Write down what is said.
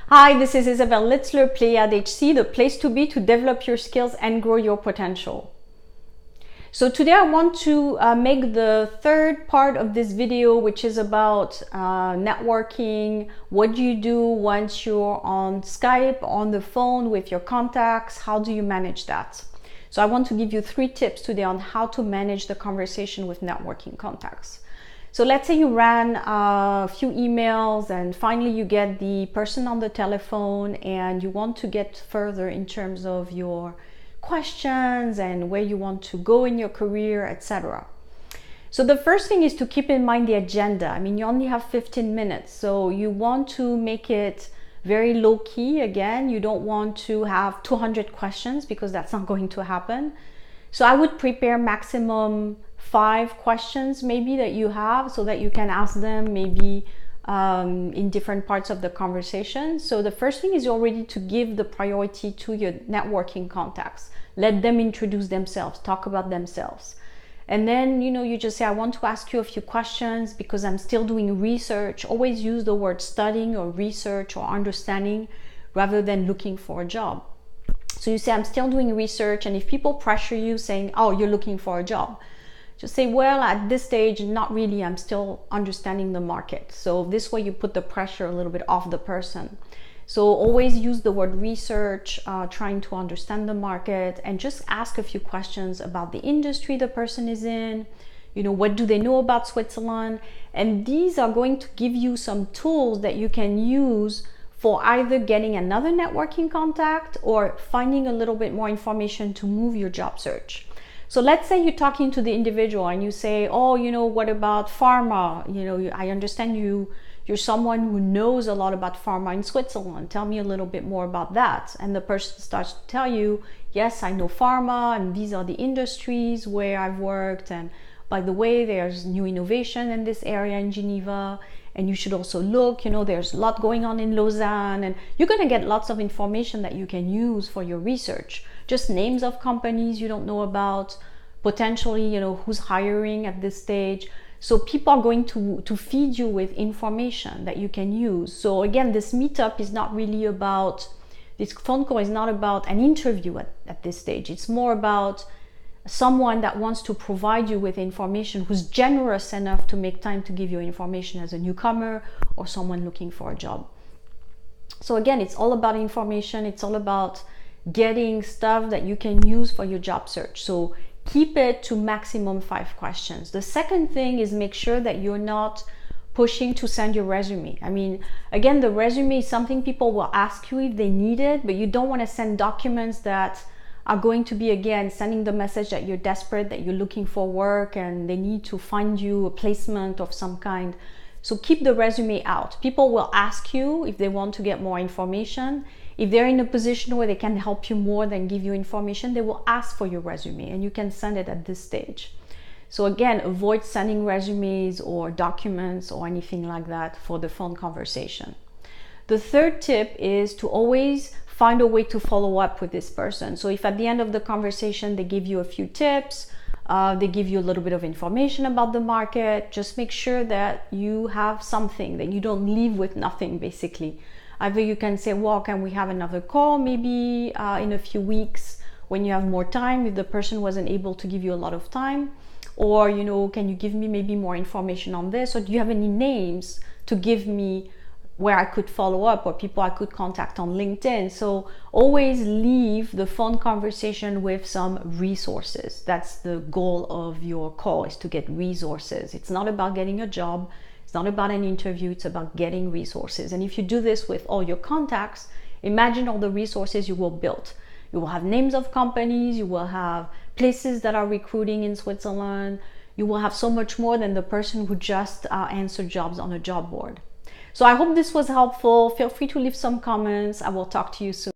Hi, this is Isabelle Litzler, Pleiad HC, the place to be to develop your skills and grow your potential. So today I want to make the third part of this video, which is about networking. What do you do once you're on Skype, on the phone with your contacts? How do you manage that? So I want to give you 3 tips today on how to manage the conversation with networking contacts. So let's say you ran a few emails and finally you get the person on the telephone and you want to get further in terms of your questions and where you want to go in your career, etc. So the first thing is to keep in mind the agenda. I mean, you only have 15 minutes, so you want to make it very low key. Again, you don't want to have 200 questions because that's not going to happen. So I would prepare maximum 5 questions maybe that you have so that you can ask them maybe in different parts of the conversation. So the first thing is already to give the priority to your networking contacts. Let them introduce themselves, talk about themselves. And then, you just say, I want to ask you a few questions because I'm still doing research. Always use the word studying or research or understanding rather than looking for a job. So you say, I'm still doing research, and if people pressure you saying, oh, you're looking for a job, just say, well, at this stage, not really, I'm still understanding the market. So this way you put the pressure a little bit off the person. So always use the word research, trying to understand the market, and just ask a few questions about the industry the person is in. What do they know about Switzerland? And these are going to give you some tools that you can use for either getting another networking contact or finding a little bit more information to move your job search. So let's say you're talking to the individual and you say, oh, what about pharma? I understand you're someone who knows a lot about pharma in Switzerland. Tell me a little bit more about that. And the person starts to tell you, yes, I know pharma and these are the industries where I've worked. And by the way, there's new innovation in this area in Geneva. And you should also look, there's a lot going on in Lausanne, and you're going to get lots of information that you can use for your research. Just names of companies you don't know about, potentially, who's hiring at this stage. So people are going to feed you with information that you can use. So again, this meetup is not really about, this phone call is not about an interview at this stage. It's more about someone that wants to provide you with information, who's generous enough to make time to give you information as a newcomer or someone looking for a job. So again, it's all about information. It's all about getting stuff that you can use for your job search. So keep it to maximum 5 questions. The second thing is make sure that you're not pushing to send your resume. I mean, again, the resume is something people will ask you if they need it, but you don't want to send documents that are going to be, again, sending the message that you're desperate, that you're looking for work and they need to find you a placement of some kind. So keep the resume out. People will ask you if they want to get more information. If they're in a position where they can help you more than give you information, they will ask for your resume and you can send it at this stage. So again, avoid sending resumes or documents or anything like that for the phone conversation. The third tip is to always find a way to follow up with this person. So if at the end of the conversation they give you a few tips, they give you a little bit of information about the market, just make sure that you have something, that you don't leave with nothing basically. Either you can say, well, can we have another call maybe in a few weeks when you have more time, if the person wasn't able to give you a lot of time, or can you give me maybe more information on this, or do you have any names to give me where I could follow up, or people I could contact on LinkedIn. So always leave the phone conversation with some resources. That's the goal of your call, is to get resources. It's not about getting a job. It's not about an interview. It's about getting resources. And if you do this with all your contacts, imagine all the resources you will build. You will have names of companies. You will have places that are recruiting in Switzerland. You will have so much more than the person who just answered jobs on a job board. So I hope this was helpful. Feel free to leave some comments. I will talk to you soon.